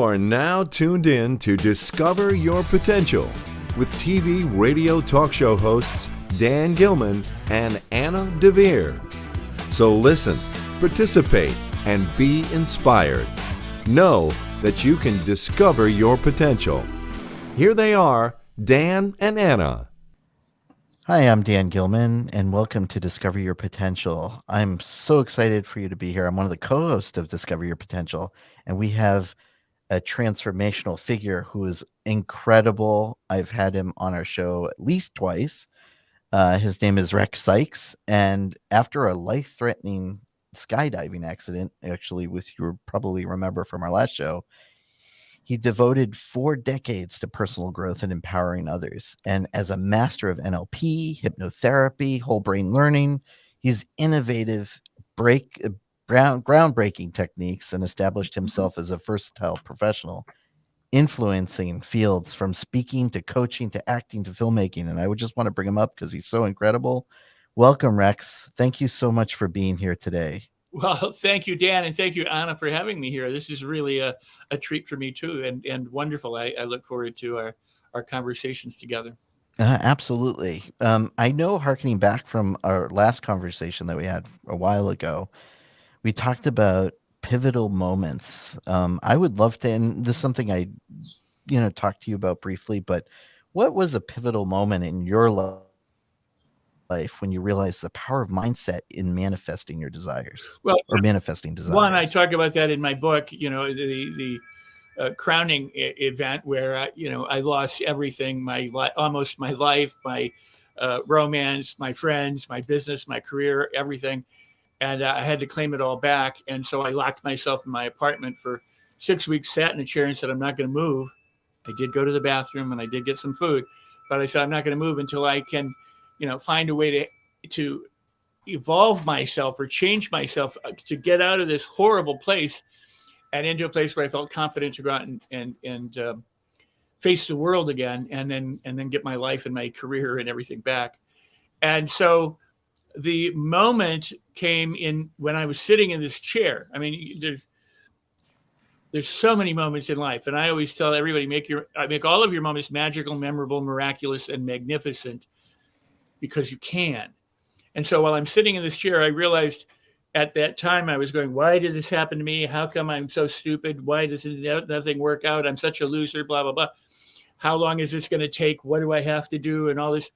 are now tuned in to Discover Your Potential with TV radio talk show hosts Dan Gilman and Anna DeVere. So listen, participate, and be inspired. Know that you can discover your potential. Here they are, Dan and Anna. Hi, I'm Dan Gilman, and welcome to Discover Your Potential. I'm so excited for you to be here. I'm one of the co-hosts of Discover Your Potential, and we have a transformational figure who is incredible. I've had him on our show at least twice. His name is Rex Sikes, and after a life-threatening skydiving accident, actually, which you probably remember from our last show, he devoted 4 decades to personal growth and empowering others. And as a master of NLP, hypnotherapy, whole brain learning, he's innovative, groundbreaking techniques and established himself as a versatile professional, influencing fields from speaking to coaching to acting to filmmaking. And I would just want to bring him up because he's so incredible. Welcome, Rex. Thank you so much for being here today. Well, thank you, Dan, and thank you, Anna, for having me here. This is really a treat for me, too, and wonderful. I look forward to our conversations together. Absolutely. I know, hearkening back from our last conversation that we had a while ago, we talked about pivotal moments. I would love to, and this is something I, talked to you about briefly, but what was a pivotal moment in your life when you realized the power of mindset in manifesting your desires, or manifesting desires? One, I talk about that in my book, the crowning event where, I lost everything, almost my life, my romance, my friends, my business, my career, everything. And I had to claim it all back. And so I locked myself in my apartment for 6 weeks, sat in a chair and said, I'm not going to move. I did go to the bathroom and I did get some food, but I said, I'm not going to move until I can, find a way to evolve myself or change myself to get out of this horrible place and into a place where I felt confident to go out and face the world again, and then get my life and my career and everything back. And so the moment came in when I was sitting in this chair. I mean, there's so many moments in life, and I always tell everybody, make all of your moments magical, memorable, miraculous, and magnificent, because you can. And so while I'm sitting in this chair, I realized at that time I was going, why did this happen to me? How come I'm so stupid? Why does nothing work out? I'm such a loser, blah, blah, blah. How long is this going to take? What do I have to do? And all this,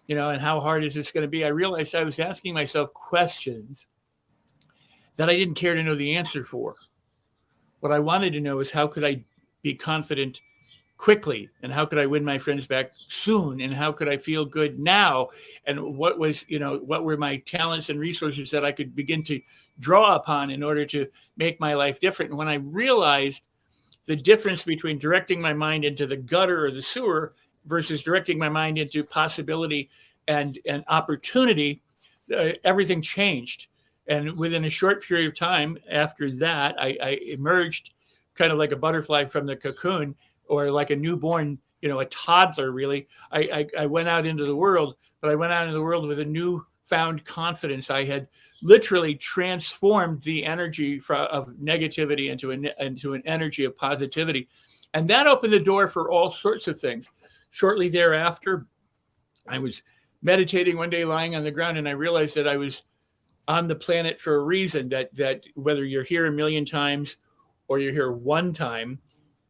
and how hard is this going to be? I realized I was asking myself questions that I didn't care to know the answer for. What I wanted to know is, how could I be confident quickly, and how could I win my friends back soon, and how could I feel good now, and what were my talents and resources that I could begin to draw upon in order to make my life different. And when I realized the difference between directing my mind into the gutter or the sewer versus directing my mind into possibility and opportunity, everything changed. And within a short period of time after that, I emerged kind of like a butterfly from the cocoon, or like a newborn, a toddler, really. I went out into the world, but I went out into the world with a newfound confidence. I had literally transformed the energy of negativity into an energy of positivity. And that opened the door for all sorts of things. Shortly thereafter, I was meditating one day, lying on the ground, and I realized that I was on the planet for a reason, that whether you're here a million times or you're here one time,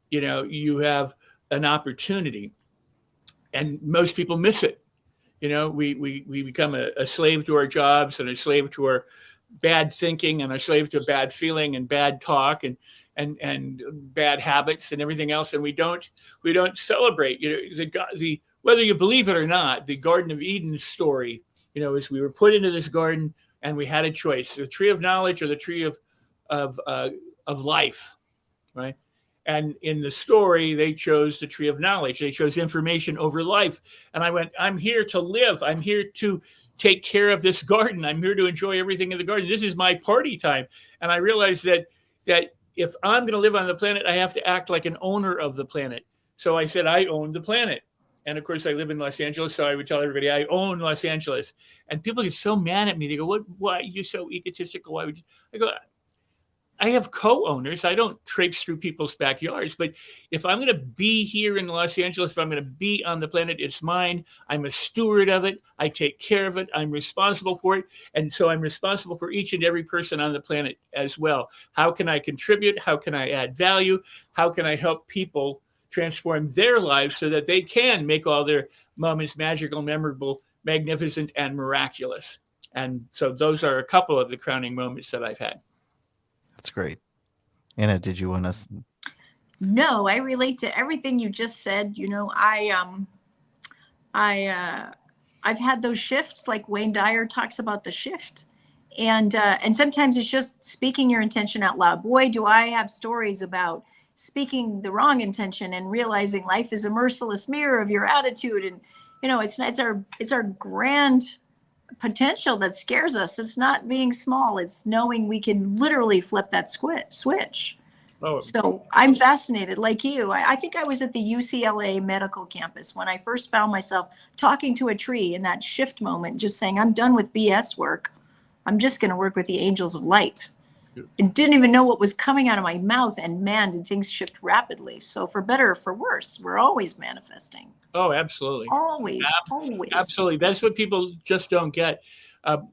you have an opportunity, and most people miss it. We become a slave to our jobs, and a slave to our bad thinking, and a slave to bad feeling and bad talk and bad habits and everything else. And we don't celebrate, the whether you believe it or not, the Garden of Eden story, is we were put into this garden and we had a choice: the tree of knowledge or the tree of life, right? And in the story, they chose the tree of knowledge. They chose information over life. And I went, I'm here to live. I'm here to take care of this garden. I'm here to enjoy everything in the garden. This is my party time. And I realized that if I'm going to live on the planet, I have to act like an owner of the planet. So I said, I own the planet. And of course, I live in Los Angeles, so I would tell everybody I own Los Angeles. And people get so mad at me. They go, "What? Why are you so egotistical? Why would you?" I go, I have co-owners. I don't traipse through people's backyards, but if I'm going to be here in Los Angeles, if I'm going to be on the planet, it's mine. I'm a steward of it. I take care of it. I'm responsible for it. And so I'm responsible for each and every person on the planet as well. How can I contribute? How can I add value? How can I help people transform their lives so that they can make all their moments magical, memorable, magnificent, and miraculous? And so those are a couple of the crowning moments that I've had. That's great. Anna, did you want to? No, I relate to everything you just said. You know, I've had those shifts, like Wayne Dyer talks about the shift, and sometimes it's just speaking your intention out loud. Boy, do I have stories about speaking the wrong intention and realizing life is a merciless mirror of your attitude. And you know, it's our grand potential that scares us. It's not being small. It's knowing we can literally flip that switch. Oh. So I'm fascinated, like you. I think I was at the UCLA medical campus when I first found myself talking to a tree in that shift moment, just saying, I'm done with BS work. I'm just going to work with the angels of light. And didn't even know what was coming out of my mouth. And man, did things shift rapidly. So for better or for worse, we're always manifesting. Oh, absolutely. Always. Absolutely. That's what people just don't get.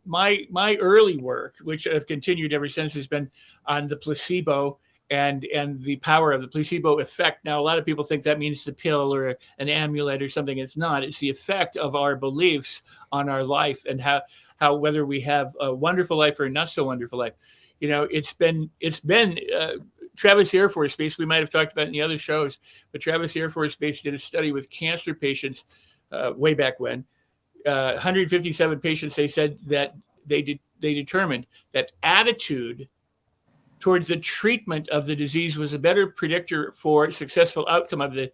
My early work, which I've continued ever since, has been on the placebo and the power of the placebo effect. Now, a lot of people think that means the pill or an amulet or something. It's not. It's the effect of our beliefs on our life and how whether we have a wonderful life or a not so wonderful life. You know, it's been Travis Air Force Base. We might have talked about it in the other shows, but Travis Air Force Base did a study with cancer patients way back when. 157 patients. They said that they determined that attitude towards the treatment of the disease was a better predictor for successful outcome of the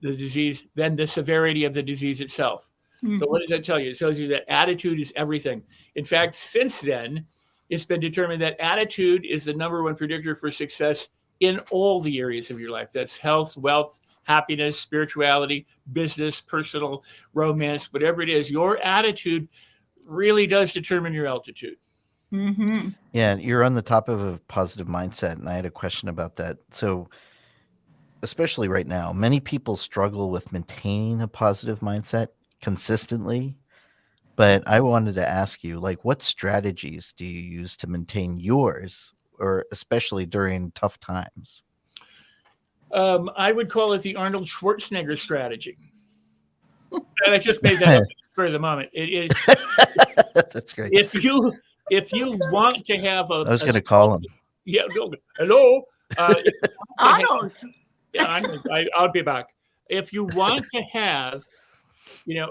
disease than the severity of the disease itself. Mm-hmm. So what does that tell you? It tells you that attitude is everything. In fact, since then, it's been determined that attitude is the number one predictor for success in all the areas of your life. That's health, wealth, happiness, spirituality, business, personal, romance, whatever it is. Your attitude really does determine your altitude. Mm-hmm. Yeah, you're on the top of a positive mindset, and I had a question about that. So, especially right now, many people struggle with maintaining a positive mindset consistently. But I wanted to ask you, like, what strategies do you use to maintain yours, or especially during tough times? I would call it the Arnold Schwarzenegger strategy. And I just made that up for the moment. It is. That's great. If you want to have I was going to call him. Yeah. Hello. Arnold. Yeah, I'll be back. If you want to have,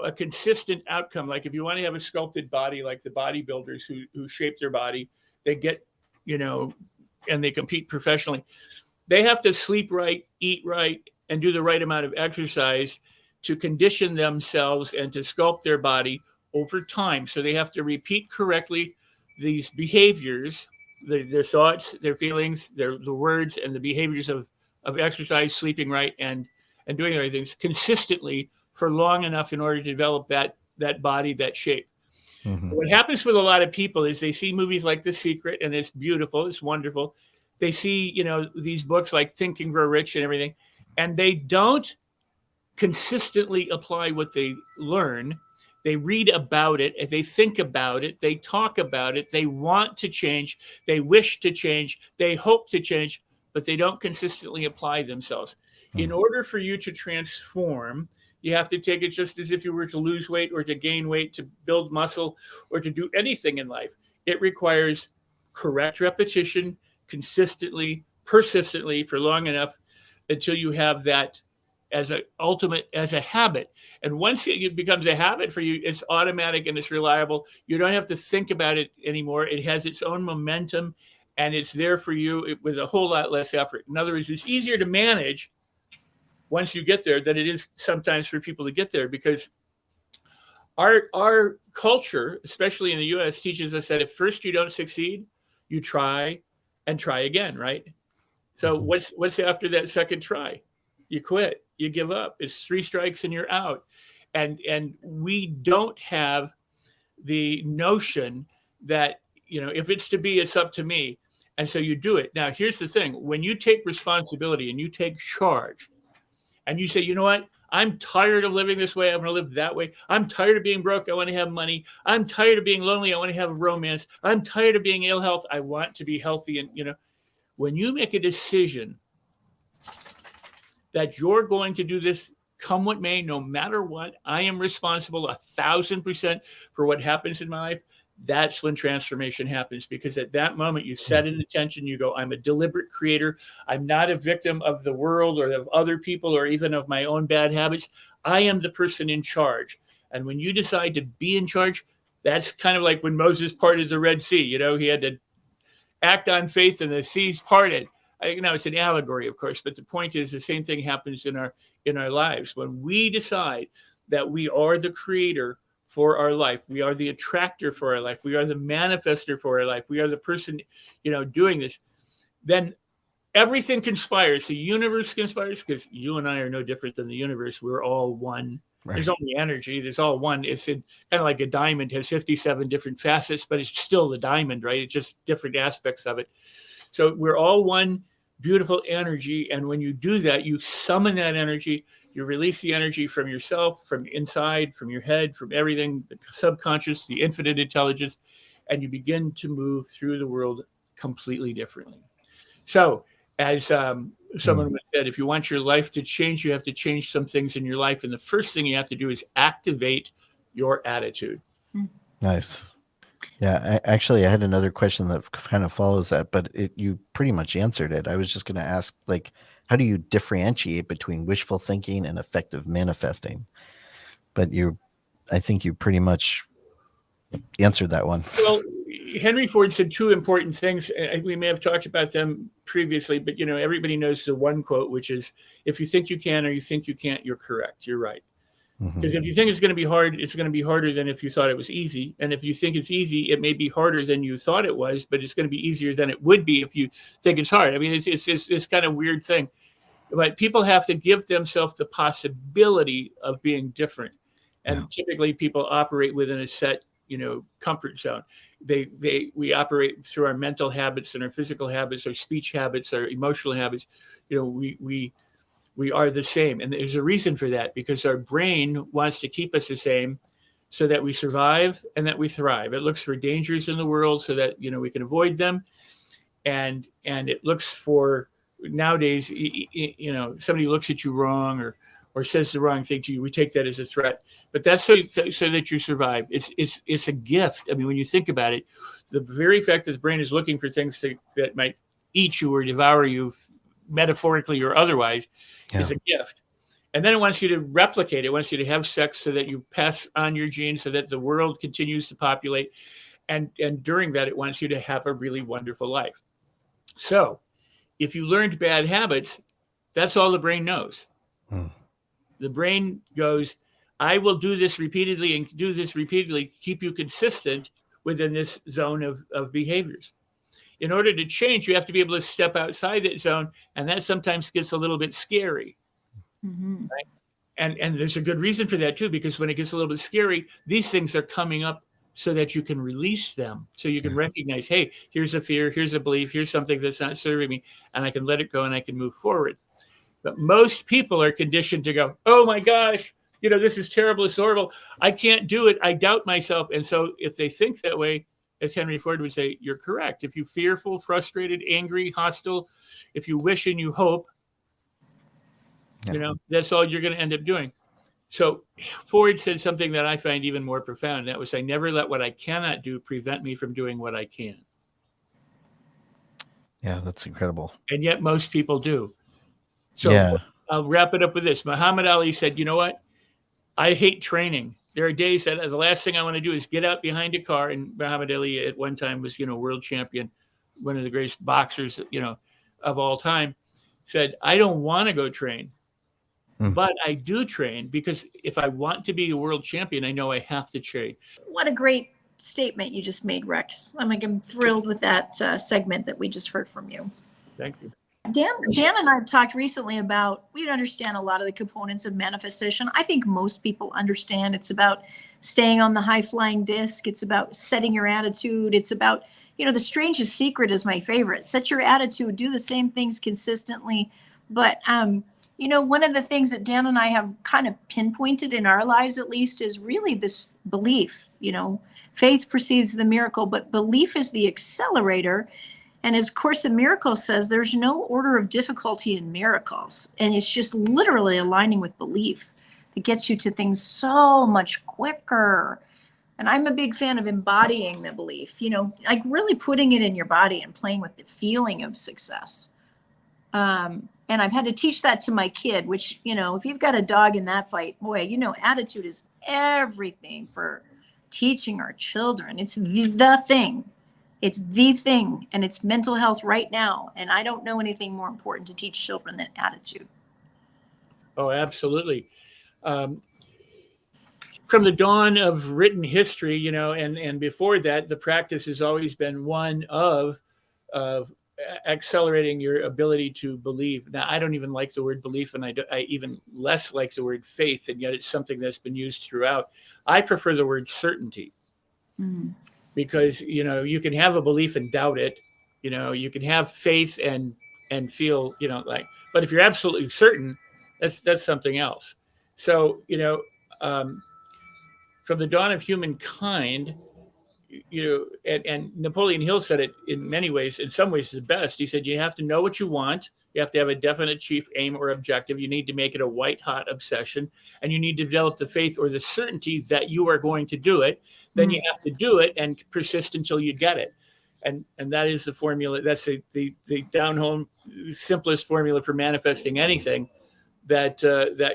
a consistent outcome, like if you want to have a sculpted body, like the bodybuilders who shape their body, they get, and they compete professionally. They have to sleep right, eat right, and do the right amount of exercise to condition themselves and to sculpt their body over time. So they have to repeat correctly these behaviors, their thoughts, their feelings, the words, and the behaviors of exercise, sleeping right, and doing the right things consistently for long enough in order to develop that body, that shape. Mm-hmm. What happens with a lot of people is they see movies like The Secret, and it's beautiful, it's wonderful. They see, these books like Think and Grow Rich and everything, and they don't consistently apply what they learn. They read about it, they think about it, they talk about it, they want to change, they wish to change, they hope to change, but they don't consistently apply themselves. Mm-hmm. In order for you to transform, you have to take it just as if you were to lose weight or to gain weight, to build muscle, or to do anything in life. It requires correct repetition, consistently, persistently, for long enough until you have that as a habit. And once it becomes a habit for you, it's automatic and it's reliable. You don't have to think about it anymore. It has its own momentum, and it's there for you with a whole lot less effort. In other words, it's easier to manage once you get there than it is sometimes for people to get there, because our culture, especially in the U.S., teaches us that if first you don't succeed, you try and try again, right? So what's after that second try? You quit, you give up. It's 3 strikes and you're out. And we don't have the notion that, if it's to be, it's up to me. And so you do it. Now, here's the thing. When you take responsibility and you take charge and you say, you know what? I'm tired of living this way. I'm going to live that way. I'm tired of being broke. I want to have money. I'm tired of being lonely. I want to have romance. I'm tired of being ill health. I want to be healthy. And, when you make a decision that you're going to do this, come what may, no matter what, I am responsible 1,000% for what happens in my life. That's when transformation happens, because at that moment you set an intention. You go, I'm a deliberate creator. I'm not a victim of the world or of other people or even of my own bad habits. I am the person in charge. And when you decide to be in charge, that's kind of like when Moses parted the Red Sea. He had to act on faith and the seas parted. It's an allegory, of course, but the point is the same thing happens in our lives. When we decide that we are the creator for our life, we are the attractor for our life, we are the manifester for our life, we are the person, doing this, then everything conspires. The universe conspires, because you and I are no different than the universe. We're all one. Right. There's only energy. There's all one. It's kind of like a diamond has 57 different facets, but it's still the diamond, right? It's just different aspects of it. So we're all one beautiful energy. And when you do that, you summon that energy, you release the energy from yourself, from inside, from your head, from everything, the subconscious, the infinite intelligence, and you begin to move through the world completely differently. So as someone said, if you want your life to change, you have to change some things in your life. And the first thing you have to do is activate your attitude. Nice. Yeah, I had another question that kind of follows that, but you pretty much answered it. I was just going to ask, how do you differentiate between wishful thinking and effective manifesting? But I think you pretty much answered that one. Well, Henry Ford said two important things. We may have talked about them previously, but everybody knows the one quote, which is, if you think you can or you think you can't, you're correct. You're right. Because if you think it's going to be hard, it's going to be harder than if you thought it was easy. And if you think it's easy, it may be harder than you thought it was, but it's going to be easier than it would be if you think it's hard. I mean, it's kind of a weird thing. But people have to give themselves the possibility of being different. And typically people operate within a set, comfort zone. We operate through our mental habits and our physical habits, our speech habits, our emotional habits. We are the same. And there's a reason for that, because our brain wants to keep us the same so that we survive and that we thrive. It looks for dangers in the world so that, we can avoid them. And it looks for, nowadays, somebody looks at you wrong or says the wrong thing to you, we take that as a threat. But that's so that you survive. It's a gift. I mean, when you think about it, the very fact that the brain is looking for things that might eat you or devour you, metaphorically or otherwise, is a gift. And then it wants you to replicate. It wants you to have sex so that you pass on your genes, so that the world continues to populate. And during that, it wants you to have a really wonderful life. So if you learned bad habits, that's all the brain knows. The brain goes, I will do this repeatedly and do this repeatedly, keep you consistent within this zone of behaviors. In order to change, you have to be able to step outside that zone. And that sometimes gets a little bit scary. Right? And there's a good reason for that too, because when it gets a little bit scary, these things are coming up so that you can release them. So you can recognize, hey, here's a fear, here's a belief, here's something that's not serving me, and I can let it go and I can move forward. But most people are conditioned to go, oh my gosh, this is terrible, it's horrible. I can't do it. I doubt myself. And so if they think that way, as Henry Ford would say, you're correct. If you're fearful, frustrated, angry, hostile, if you wish and you hope, that's all you're going to end up doing. So Ford said something that I find even more profound. That was, I never let what I cannot do prevent me from doing what I can. Yeah, that's incredible. And yet most people do. So I'll wrap it up with this. Muhammad Ali said, you know what? I hate training. There are days that the last thing I want to do is get out behind a car. And Muhammad Ali at one time was, world champion, one of the greatest boxers, of all time, said, I don't want to go train, but I do train, because if I want to be a world champion, I know I have to train. What a great statement you just made, Rex. I'm thrilled with that segment that we just heard from you. Thank you. Dan and I have talked recently about, we understand a lot of the components of manifestation. I think most people understand it's about staying on the high flying disc. It's about setting your attitude. It's about, the strangest secret is my favorite. Set your attitude, do the same things consistently. But, one of the things that Dan and I have kind of pinpointed in our lives, at least, is really this belief. Faith precedes the miracle, but belief is the accelerator. And as Course in Miracles says, there's no order of difficulty in miracles. And it's just literally aligning with belief that gets you to things so much quicker. And I'm a big fan of embodying the belief, like really putting it in your body and playing with the feeling of success. And I've had to teach that to my kid, which, if you've got a dog in that fight, boy, attitude is everything for teaching our children. It's the thing. It's the thing, and it's mental health right now. And I don't know anything more important to teach children than attitude. Oh, absolutely. From the dawn of written history, and before that, the practice has always been one of accelerating your ability to believe. Now, I don't even like the word belief, and I even less like the word faith, and yet it's something that's been used throughout. I prefer the word certainty. Mm. Because, you can have a belief and doubt it, you can have faith and feel, but if you're absolutely certain, that's something else. So, from the dawn of humankind, and Napoleon Hill said it in many ways, in some ways the best. He said, you have to know what you want. You have to have a definite chief aim or objective. You need to make it a white hot obsession, and you need to develop the faith or the certainty that you are going to do it. Then you have to do it and persist until you get it. And that is the formula. That's the down home simplest formula for manifesting anything that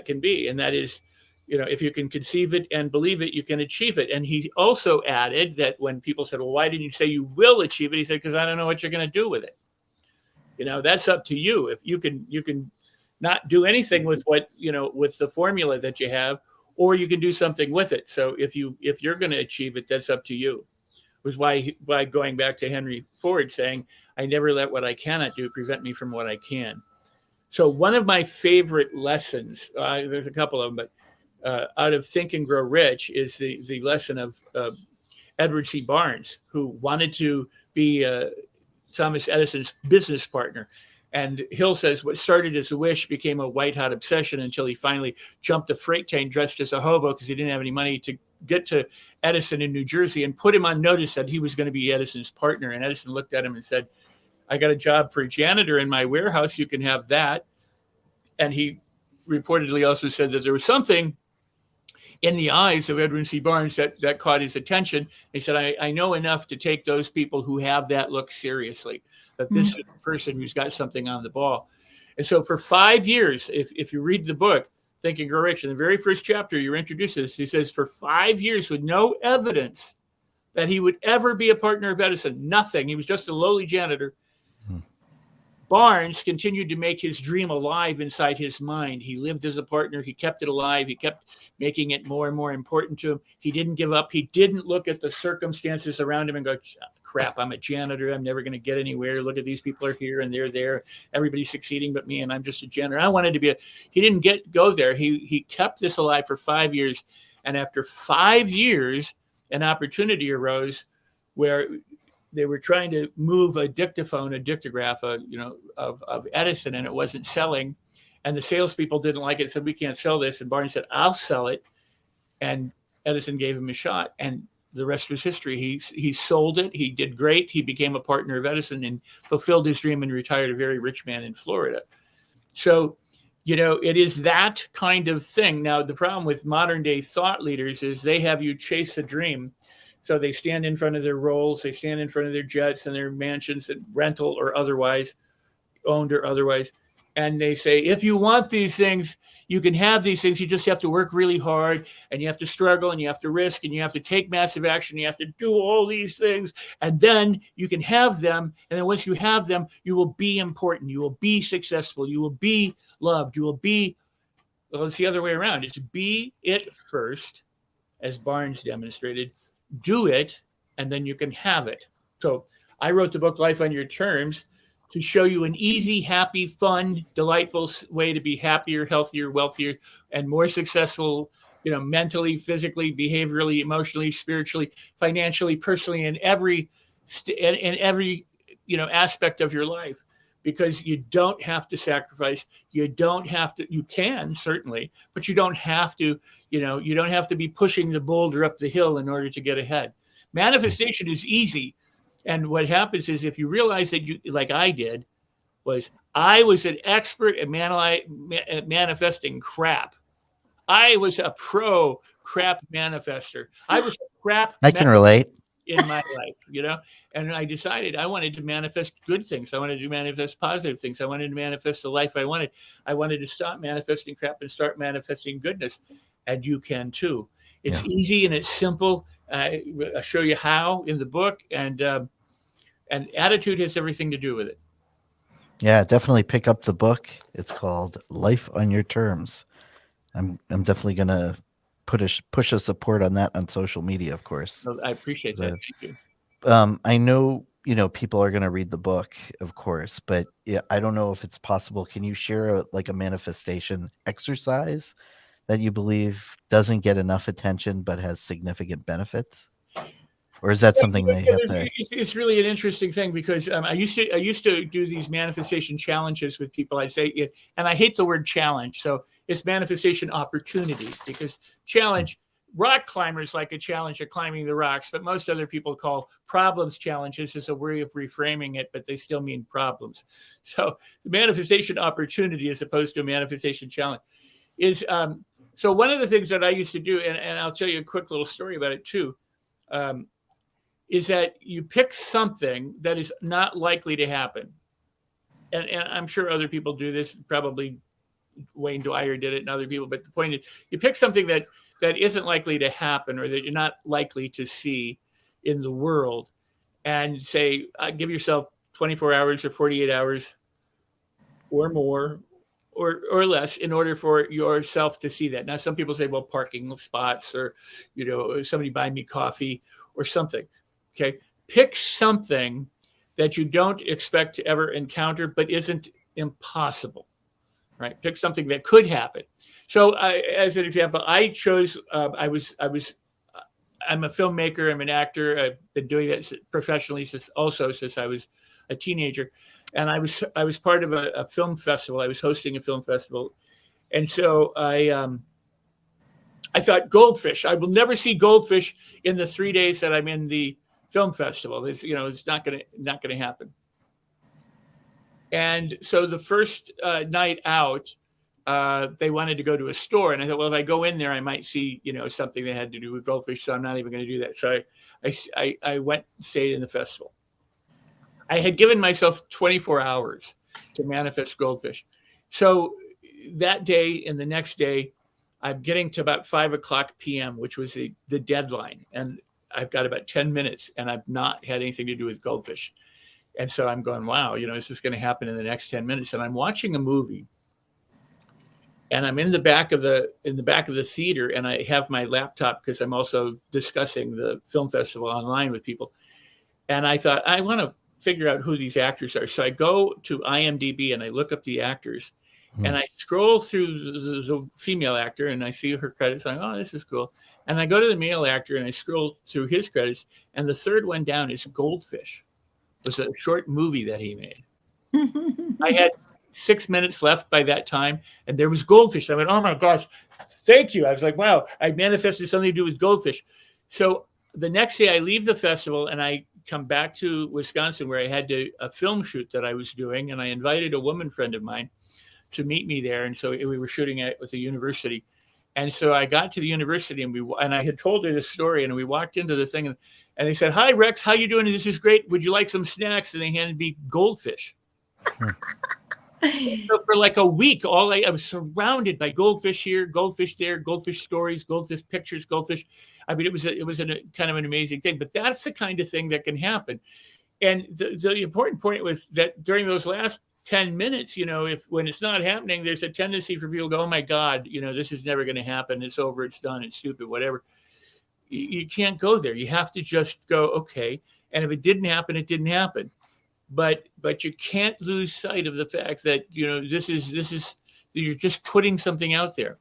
can be. And that is, if you can conceive it and believe it, you can achieve it. And he also added that when people said, well, why didn't you say you will achieve it? He said, because I don't know what you're going to do with it. That's up to you. If you can not do anything with what, with the formula that you have, or you can do something with it. So if you're going to achieve it, that's up to you. It was why going back to Henry Ford saying, I never let what I cannot do prevent me from what I can. So one of my favorite lessons, there's a couple of them, but out of Think and Grow Rich is the lesson of Edward C. Barnes, who wanted to be Thomas Edison's business partner. And Hill says what started as a wish became a white hot obsession until he finally jumped a freight train dressed as a hobo because he didn't have any money to get to Edison in New Jersey, and put him on notice that he was going to be Edison's partner. And Edison looked at him and said, I got a job for a janitor in my warehouse. You can have that. And he reportedly also said that there was something in the eyes of Edwin C. Barnes that caught his attention. He said, I know enough to take those people who have that look seriously, that this is a person who's got something on the ball. And so for 5 years, if you read the book, Think and Grow Rich, in the very first chapter, you're introduced to this. He says, for 5 years with no evidence that he would ever be a partner of Edison, nothing. He was just a lowly janitor. Barnes continued to make his dream alive inside his mind. He lived as a partner. He kept it alive. He kept making it more and more important to him. He didn't give up. He didn't look at the circumstances around him and go, crap, I'm a janitor. I'm never going to get anywhere. Look at these people are here and they're there. Everybody's succeeding but me, and I'm just a janitor. I wanted to be he didn't go there. He kept this alive for 5 years. And after 5 years, an opportunity arose where they were trying to move a dictograph, of Edison, and it wasn't selling. And the salespeople didn't like it, said, we can't sell this. And Barnes said, I'll sell it. And Edison gave him a shot. And the rest was history. He sold it. He did great. He became a partner of Edison and fulfilled his dream and retired a very rich man in Florida. So, it is that kind of thing. Now, the problem with modern day thought leaders is they have you chase a dream. So they stand in front of their Rolls, they stand in front of their jets and their mansions, and rental or otherwise, owned or otherwise. And they say, if you want these things, you can have these things. You just have to work really hard, and you have to struggle, and you have to risk, and you have to take massive action. You have to do all these things, and then you can have them. And then once you have them, you will be important. You will be successful. You will be loved. You will be, well, it's the other way around. It's be it first, as Barnes demonstrated. Do it, and then you can have it. So I wrote the book Life on Your Terms to show you an easy, happy, fun, delightful way to be happier, healthier, wealthier, and more successful, mentally, physically, behaviorally, emotionally, spiritually, financially, personally, in every aspect of your life. Because you don't have to sacrifice. You don't have to. You can certainly, but you don't have to. You don't have to be pushing the boulder up the hill in order to get ahead. Manifestation is easy, and what happens is if you realize that you, like I did, I was an expert at manifesting crap. I was a pro crap manifester. I was a crap. I can relate. In my life, and I decided I wanted to manifest good things. I wanted to manifest positive things. I wanted to manifest the life I wanted. I wanted to stop manifesting crap and start manifesting goodness. And you can too. It's easy and it's simple. I show you how in the book, and attitude has everything to do with it. Yeah, definitely pick up the book. It's called Life on Your Terms. I'm definitely gonna push a support on that on social media, of course. I appreciate that. Thank you. I know people are gonna read the book, of course, but I don't know if it's possible. Can you share a manifestation exercise that you believe doesn't get enough attention but has significant benefits? Or is that something they have to? It's really an interesting thing because I used to do these manifestation challenges with people. I'd say, and I hate the word challenge, so it's manifestation opportunity, because challenge, rock climbers like a challenge of climbing the rocks, but most other people call problems challenges as a way of reframing it, but they still mean problems. So the manifestation opportunity as opposed to a manifestation challenge is so one of the things that I used to do, and I'll tell you a quick little story about it too. Is that you pick something that is not likely to happen. And I'm sure other people do this, probably Wayne Dwyer did it and other people, but the point is you pick something that isn't likely to happen or that you're not likely to see in the world, and say, give yourself 24 hours or 48 hours or more or less in order for yourself to see that. Now, some people say, well, parking spots or, somebody buy me coffee or something. Okay. Pick something that you don't expect to ever encounter, but isn't impossible, right? Pick something that could happen. So as an example, I chose, I'm a filmmaker. I'm an actor. I've been doing that professionally since I was a teenager. And I was part of a film festival. I was hosting a film festival. And so I thought goldfish. I will never see goldfish in the 3 days that I'm in the film festival. It's not gonna happen. And so the first night out, they wanted to go to a store, and I thought, well, if I go in there, I might see something that had to do with goldfish. So I'm not even going to do that. So I went and stayed in the festival. I had given myself 24 hours to manifest goldfish. So that day and the next day, I'm getting to about 5:00 p.m., which was the deadline. And I've got about 10 minutes and I've not had anything to do with goldfish. And so I'm going, wow, is this going to happen in the next 10 minutes? And I'm watching a movie, and I'm in the back of the theater, and I have my laptop because I'm also discussing the film festival online with people. And I thought, I want to figure out who these actors are. So I go to IMDb and I look up the actors, and I scroll through the female actor, and I see her credits. I'm like, oh, this is cool. And I go to the male actor and I scroll through his credits, and the third one down is Goldfish. It was a short movie that he made. I had 6 minutes left by that time, and there was goldfish. I went, oh my gosh, thank you. I was like, wow, I manifested something to do with goldfish. So the next day I leave the festival and I come back to Wisconsin, where I had a film shoot that I was doing, and I invited a woman friend of mine to meet me there. And so we were shooting it with a university. And so I got to the university, and I had told her this story, and we walked into the thing, and they said, hi, Rex, how you doing? This is great. Would you like some snacks? And they handed me goldfish. So for like a week, I was surrounded by goldfish here, goldfish there, goldfish stories, goldfish pictures, goldfish. I mean, it was a kind of an amazing thing, but that's the kind of thing that can happen. And the important point was that during those last 10 minutes, when it's not happening, there's a tendency for people to go, oh my God, this is never going to happen. It's over. It's done. It's stupid, whatever. You can't go there. You have to just go, okay. And if it didn't happen, it didn't happen. but you can't lose sight of the fact that, this is you're just putting something out there.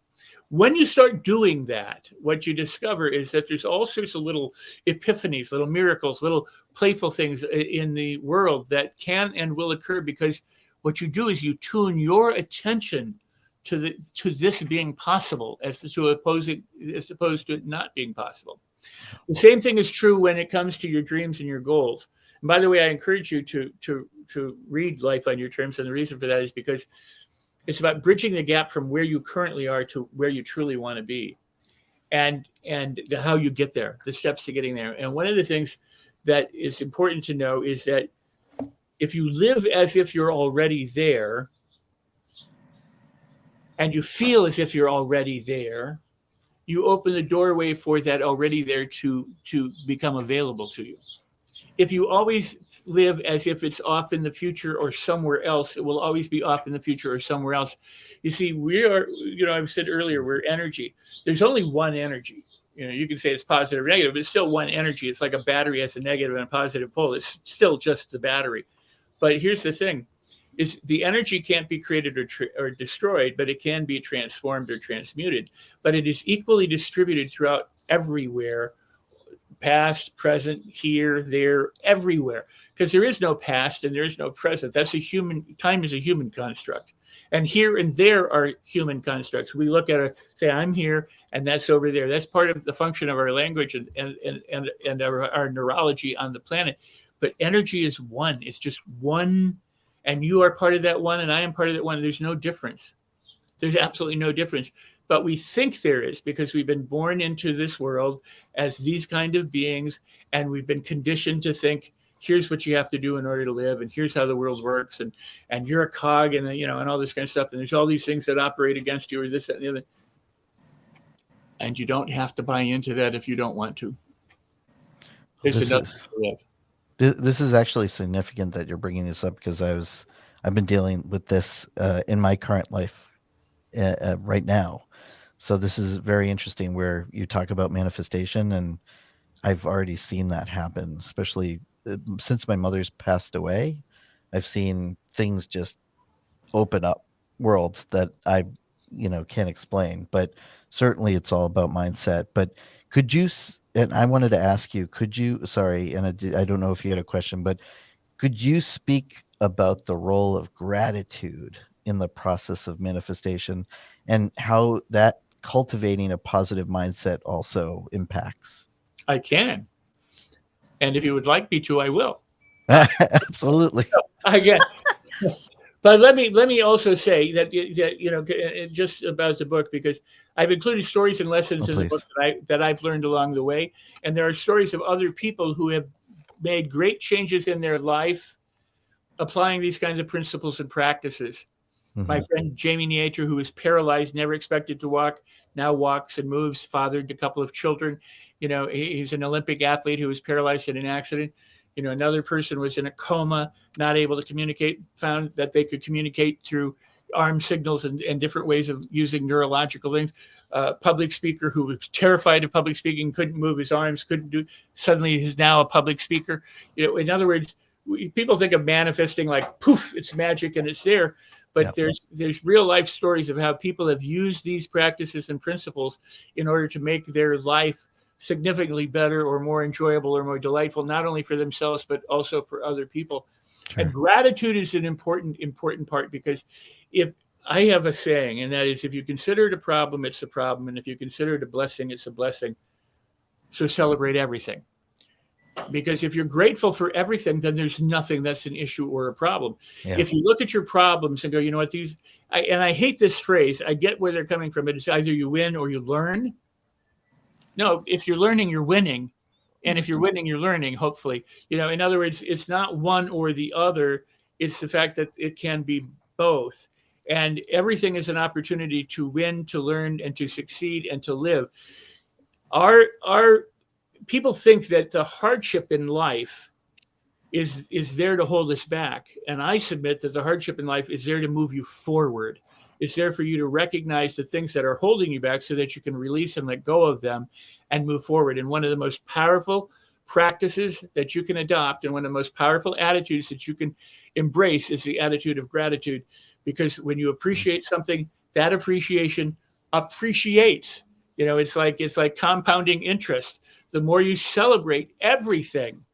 When you start doing that, what you discover is that there's all sorts of little epiphanies, little miracles, little playful things in the world that can and will occur, because what you do is you tune your attention to this being possible, as opposed to it not being possible. The same thing is true when it comes to your dreams and your goals. And by the way, I encourage you to read Life on Your Terms, and the reason for that is because it's about bridging the gap from where you currently are to where you truly want to be, and how you get there, the steps to getting there. And one of the things that is important to know is that if you live as if you're already there, and you feel as if you're already there, you open the doorway for that already there to become available to you. If you always live as if it's off in the future or somewhere else, it will always be off in the future or somewhere else. You see, we are, I've said earlier, we're energy. There's only one energy. You can say it's positive or negative, but it's still one energy. It's like a battery has a negative and a positive pole. It's still just the battery. But here's the thing, is the energy can't be created or destroyed, but it can be transformed or transmuted. But it is equally distributed throughout everywhere, past, present, here, there, everywhere, because there is no past and there is no present. Time is a human construct, and here and there are human constructs. We look at say, I'm here and that's over there. That's part of the function of our language and our neurology on the planet. But energy is one. It's just one, and you are part of that one, and I am part of that one. There's no difference. There's absolutely no difference. But we think there is, because we've been born into this world as these kind of beings, and we've been conditioned to think, here's what you have to do in order to live, and here's how the world works, and you're a cog, and and all this kind of stuff, and there's all these things that operate against you, or this, that, and the other. And you don't have to buy into that if you don't want to. There's another way to live. This is actually significant that you're bringing this up, because I've been dealing with this in my current life right now. So this is very interesting, where you talk about manifestation, and I've already seen that happen, especially since my mother's passed away. I've seen things just open up, worlds that I can't explain, but certainly it's all about mindset. But could you, and I wanted to ask you, sorry, and I don't know if you had a question, but could you speak about the role of gratitude in the process of manifestation, and how that cultivating a positive mindset also impacts? I can. And if you would like me to, I will. Absolutely. Again. But let me also say that just about the book, because I've included stories and lessons in the book that I've learned along the way, and there are stories of other people who have made great changes in their life applying these kinds of principles and practices. Mm-hmm. My friend Jamie Nieter, who was paralyzed, never expected to walk, now walks and moves, fathered a couple of children. He's an Olympic athlete who was paralyzed in an accident. Another person was in a coma, not able to communicate, found that they could communicate through arm signals and different ways of using neurological things. Public speaker who was terrified of public speaking, couldn't move his arms, suddenly he's now a public speaker. In other words, people think of manifesting like poof, it's magic and it's there. But there's real life stories of how people have used these practices and principles in order to make their life significantly better or more enjoyable or more delightful, not only for themselves, but also for other people. Sure. And gratitude is an important part, because if I have a saying, and that is, if you consider it a problem, it's a problem. And if you consider it a blessing, it's a blessing. So celebrate everything. Because if you're grateful for everything, then there's nothing that's an issue or a problem. Yeah. If you look at your problems and go, you know what, I hate this phrase. I get where they're coming from. It's either you win or you learn. No, if you're learning, you're winning. And if you're winning, you're learning, hopefully. In other words, it's not one or the other. It's the fact that it can be both. And everything is an opportunity to win, to learn, and to succeed, and to live. Our people think that the hardship in life is there to hold us back. And I submit that the hardship in life is there to move you forward. It's there for you to recognize the things that are holding you back so that you can release and let go of them and move forward. And one of the most powerful practices that you can adopt. And one of the most powerful attitudes that you can embrace is the attitude of gratitude, because when you appreciate something, that appreciation appreciates. It's like compounding interest. The more you celebrate everything,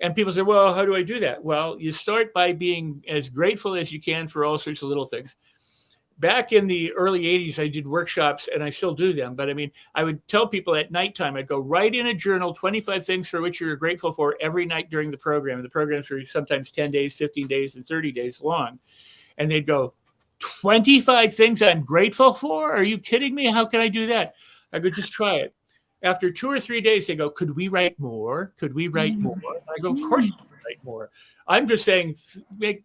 and people say, well, how do I do that? Well, you start by being as grateful as you can for all sorts of little things. Back in the early 80s, I did workshops, and I still do them. But I mean, I would tell people at nighttime, I'd go write in a journal 25 things for which you're grateful for every night during the program. The programs were sometimes 10 days, 15 days, and 30 days long. And they'd go, 25 things I'm grateful for? Are you kidding me? How can I do that? I go, just try it. After 2 or 3 days, they go, could we write more? Could we write more? I go, of course you can write more. I'm just saying,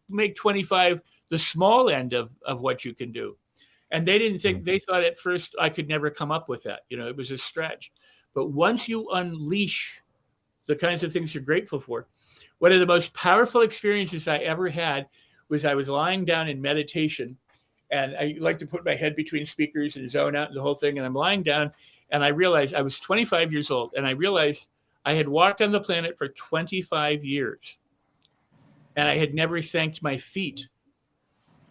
make 25 the small end of what you can do. And they didn't think, they thought at first I could never come up with that. It was a stretch. But once you unleash the kinds of things you're grateful for, one of the most powerful experiences I ever had was I was lying down in meditation, and I like to put my head between speakers and zone out and the whole thing. And I'm lying down, and I realized I was 25 years old, and I realized I had walked on the planet for 25 years, and I had never thanked my feet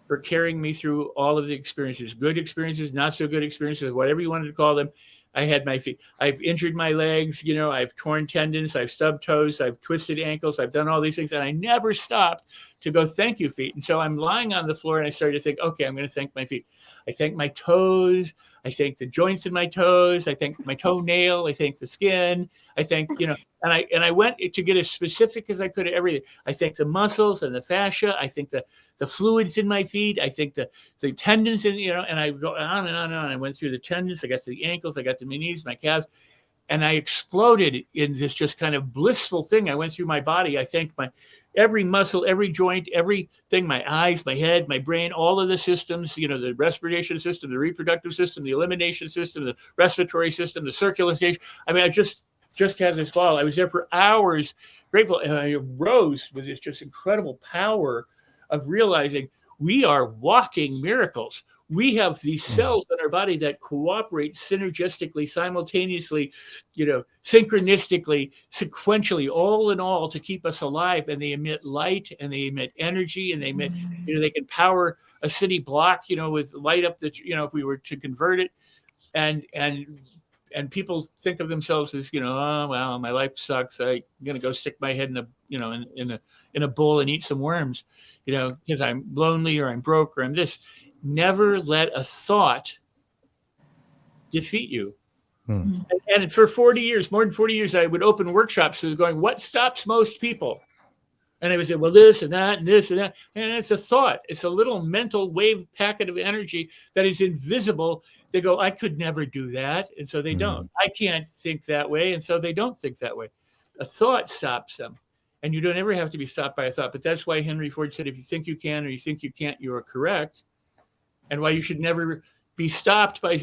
for carrying me through all of the experiences, good experiences, not so good experiences, whatever you wanted to call them. I had my feet. I've injured my legs, I've torn tendons, I've stubbed toes, I've twisted ankles, I've done all these things, and I never stopped to go, thank you, feet. And so I'm lying on the floor, and I started to think, okay, I'm going to thank my feet. I thank my toes. I thank the joints in my toes. I thank my toenail. I thank the skin. I thank, and I went to get as specific as I could at everything. I thank the muscles and the fascia. I think the fluids in my feet. I think the tendons in, and I go on and on and on. I went through the tendons. I got to the ankles. I got to my knees, my calves. And I exploded in this just kind of blissful thing. I went through my body. I thanked every muscle, every joint, everything, my eyes, my head, my brain, all of the systems, the respiration system, the reproductive system, the elimination system, the respiratory system, the circulation. I mean, I just had this ball. I was there for hours, grateful. And I arose with this just incredible power of realizing we are walking miracles. We have these cells in our body that cooperate synergistically, simultaneously, synchronistically, sequentially, all in all, to keep us alive. And they emit light, and they emit energy, and they emit, they can power a city block, with light up that, if we were to convert it. And people think of themselves as, oh, well, my life sucks. I'm going to go stick my head in a bowl and eat some worms, because I'm lonely, or I'm broke, or I'm this. Never let a thought defeat you. And for 40 years, more than 40 years, I would open workshops going, what stops most people? And I would say, well, this and that and this and that. And it's a thought. It's a little mental wave packet of energy that is invisible. They go, I could never do that. And so they don't. I can't think that way. And so they don't think that way. A thought stops them. And you don't ever have to be stopped by a thought. But that's why Henry Ford said, if you think you can or you think you can't, you are correct. And why you should never be stopped by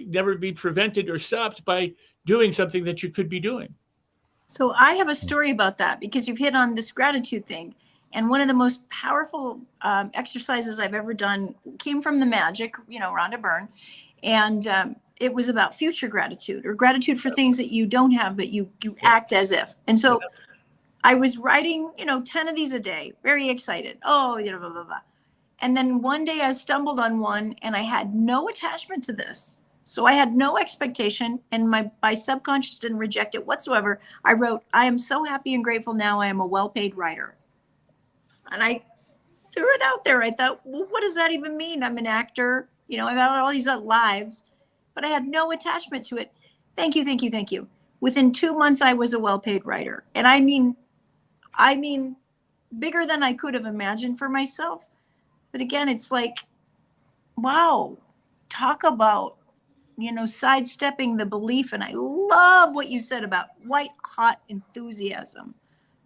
never be prevented or stopped by doing something that you could be doing. So I have a story about that, because you've hit on this gratitude thing. And one of the most powerful exercises I've ever done came from the magic, Rhonda Byrne. And it was about future gratitude, or gratitude for things that you don't have, but you act as if. And so I was writing, 10 of these a day, very excited. Oh, blah, blah, blah. And then one day I stumbled on one, and I had no attachment to this. So I had no expectation, and my subconscious didn't reject it whatsoever. I wrote, I am so happy and grateful now I am a well-paid writer. And I threw it out there. I thought, well, what does that even mean? I'm an actor, I've had all these other lives, but I had no attachment to it. Thank you, thank you, thank you. Within 2 months, I was a well-paid writer. And I mean, bigger than I could have imagined for myself. But again, it's like, wow, talk about, sidestepping the belief. And I love what you said about white hot enthusiasm,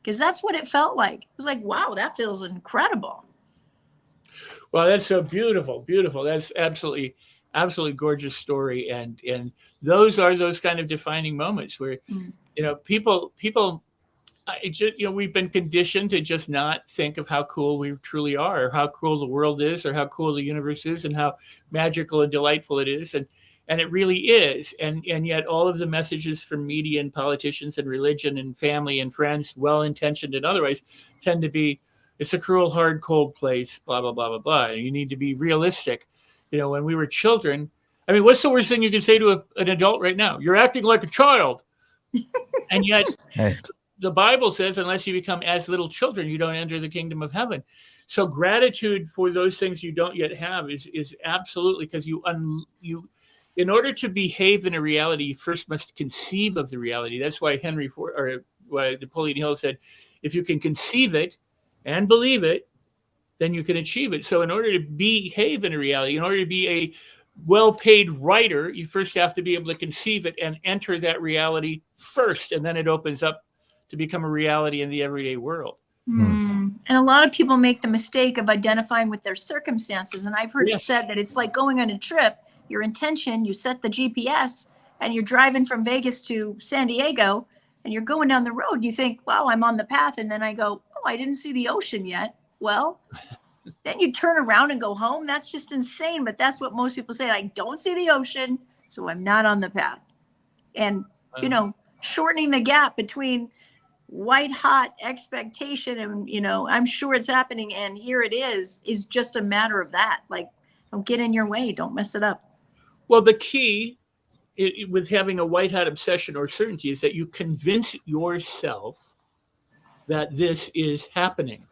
because that's what it felt like. It was like, wow, that feels incredible. Well, that's so beautiful, beautiful. That's absolutely gorgeous story. And those are those kind of defining moments where, people, we've been conditioned to just not think of how cool we truly are, or how cool the world is, or how cool the universe is, and how magical and delightful it is. And it really is. And yet all of the messages from media and politicians and religion and family and friends, well-intentioned and otherwise, tend to be, it's a cruel, hard, cold place, blah, blah, blah, blah, blah. You need to be realistic. When we were children, I mean, what's the worst thing you can say to an adult right now? You're acting like a child. And yet the Bible says, unless you become as little children, you don't enter the kingdom of heaven. So gratitude for those things you don't yet have is absolutely, because you in order to behave in a reality, you first must conceive of the reality. That's why why Napoleon Hill said, if you can conceive it and believe it, then you can achieve it. So in order to behave in a reality, in order to be a well-paid writer, you first have to be able to conceive it and enter that reality first, and then it opens up to become a reality in the everyday world. And a lot of people make the mistake of identifying with their circumstances. And I've heard it said that it's like going on a trip. Your intention, you set the GPS and you're driving from Vegas to San Diego and you're going down the road. You think, wow, I'm on the path. And then I go, oh, I didn't see the ocean yet. Well, then you turn around and go home. That's just insane. But that's what most people say. I don't see the ocean, so I'm not on the path. And, shortening the gap between white hot expectation and, I'm sure it's happening and here it is just a matter of that. Like, don't get in your way. Don't mess it up. Well, the key with having a white hot obsession or certainty is that you convince yourself that this is happening.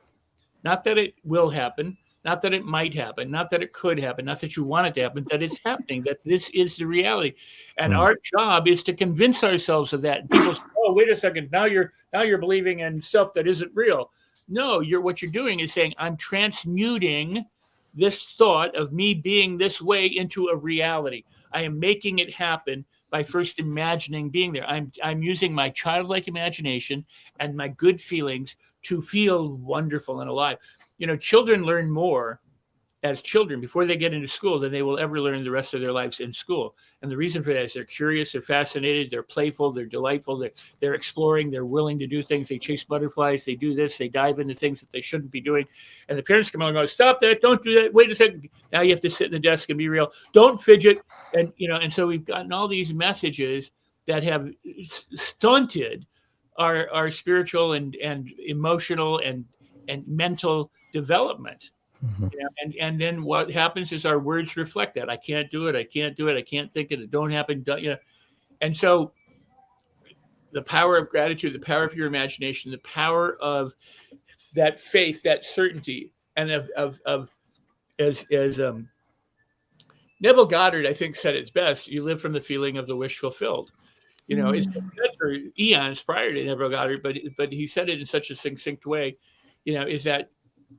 Not that it will happen, not that it might happen, not that it could happen, not that you want it to happen, that it's happening, that this is the reality. And our job is to convince ourselves of that. And people say, oh, wait a second, now you're believing in stuff that isn't real. No, what you're doing is saying, I'm transmuting this thought of me being this way into a reality. I am making it happen by first imagining being there. I'm using my childlike imagination and my good feelings to feel wonderful and alive. Children learn more as children before they get into school than they will ever learn the rest of their lives in school. And the reason for that is they're curious, they're fascinated, they're playful, they're delightful, they're exploring, they're willing to do things, they chase butterflies, they do this, they dive into things that they shouldn't be doing. And the parents come along and go, stop that, don't do that, wait a second. Now you have to sit in the desk and be real. Don't fidget. And, and so we've gotten all these messages that have stunted our spiritual and emotional and mental development. And then what happens is our words reflect that. I can't do it. I can't do it. I can't think it. It don't happen. And so the power of gratitude, the power of your imagination, the power of that faith, that certainty, and as Neville Goddard, I think, said it best, you live from the feeling of the wish fulfilled. It's been said for eons prior to Neville Goddard, but he said it in such a succinct way, is that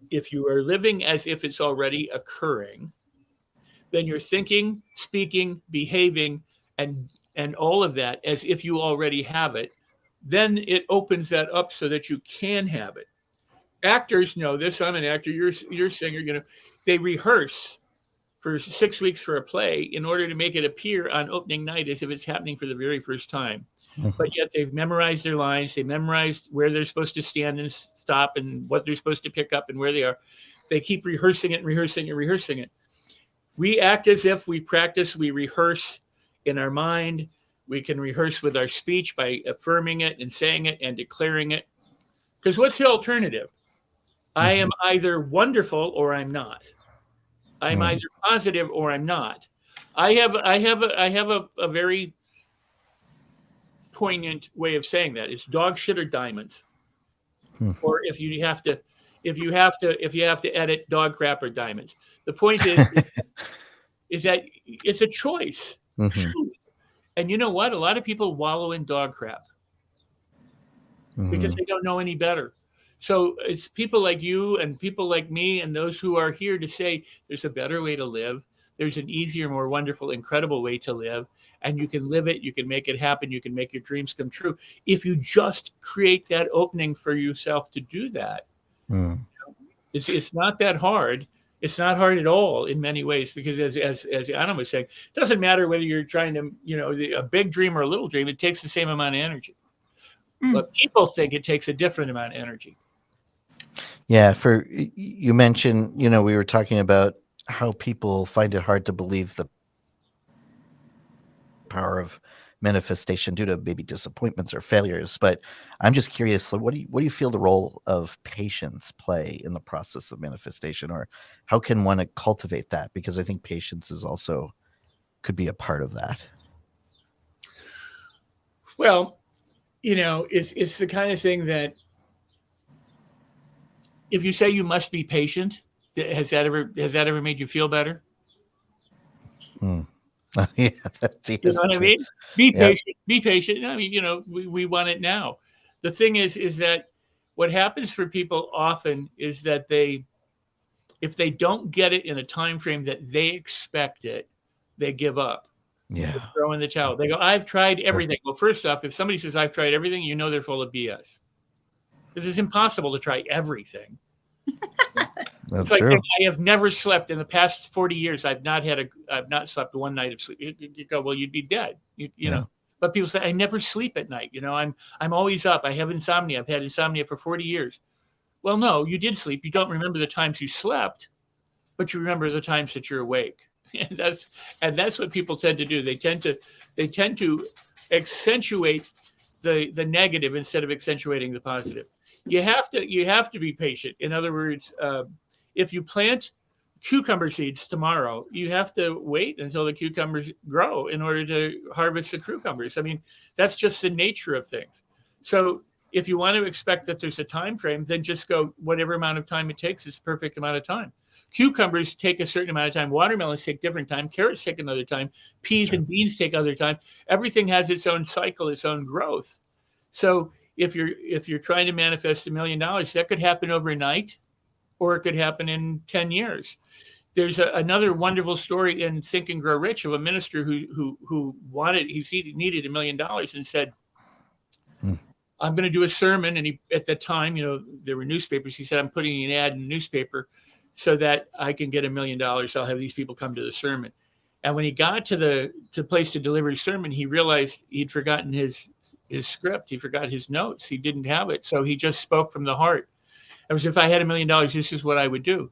if you are living as if it's already occurring, then you're thinking, speaking, behaving, and all of that as if you already have it. Then it opens that up so that you can have it. Actors know this. I'm an actor. You're a singer. They rehearse for 6 weeks for a play in order to make it appear on opening night as if it's happening for the very first time. But yet they've memorized their lines. They memorized where they're supposed to stand and stop and what they're supposed to pick up and where they are. They keep rehearsing it and rehearsing and rehearsing it. We act as if we practice, we rehearse in our mind. We can rehearse with our speech by affirming it and saying it and declaring it. Because what's the alternative? I am either wonderful or I'm not. I'm either positive or I'm not. I have a very poignant way of saying that. It's dog shit or diamonds. Or if you have to edit, dog crap or diamonds. The point is that it's a choice. And you know what? A lot of people wallow in dog crap because they don't know any better. So it's people like you and people like me and those who are here to say there's a better way to live. There's an easier, more wonderful, incredible way to live. And you can live it. You can make it happen. You can make your dreams come true. If you just create that opening for yourself to do that, it's not that hard. It's not hard at all in many ways, because as Anna was saying, it doesn't matter whether you're trying to, a big dream or a little dream, it takes the same amount of energy. But people think it takes a different amount of energy. Yeah. You mentioned, we were talking about how people find it hard to believe power of manifestation due to maybe disappointments or failures. But I'm just curious, like, what do you feel the role of patience play in the process of manifestation, or how can one cultivate that? Because I think patience is also could be a part of that. Well, it's the kind of thing that if you say you must be patient, has that ever made you feel better? Yeah, that's You know what I true. mean? Be Yeah. patient. Be patient. I mean, we want it now. The thing is that what happens for people often is that if they don't get it in a time frame that they expect it, they give up. Yeah. They throw in the towel. They go, I've tried Sure. everything. Well, first off, if somebody says I've tried everything, they're full of BS. Because it's impossible to try everything. That's It's like true. I have never slept in the past 40 years. I've not slept one night of sleep. You go, well, you'd be dead. You know. But people say I never sleep at night. I'm always up. I have insomnia. I've had insomnia for 40 years. Well, no, you did sleep. You don't remember the times you slept, but you remember the times that you're awake. And that's what people tend to do. They tend to accentuate the negative instead of accentuating the positive. You have to be patient. In other words, if you plant cucumber seeds tomorrow, you have to wait until the cucumbers grow in order to harvest the cucumbers. I mean, that's just the nature of things. So if you want to expect that there's a time frame, then just go whatever amount of time it takes is the perfect amount of time. Cucumbers take a certain amount of time. Watermelons take different time. Carrots take another time. Peas and beans take other time. Everything has its own cycle, its own growth. So if you're trying to manifest $1 million, that could happen overnight, or it could happen in 10 years. There's another wonderful story in Think and Grow Rich of a minister who needed $1 million and said, I'm going to do a sermon. And at the time, there were newspapers. He said, I'm putting an ad in the newspaper so that I can get $1 million. I'll have these people come to the sermon. And when he got to the place to deliver his sermon, he realized he'd forgotten his script. He forgot his notes. He didn't have it. So he just spoke from the heart. It was, if I had $1 million, this is what I would do.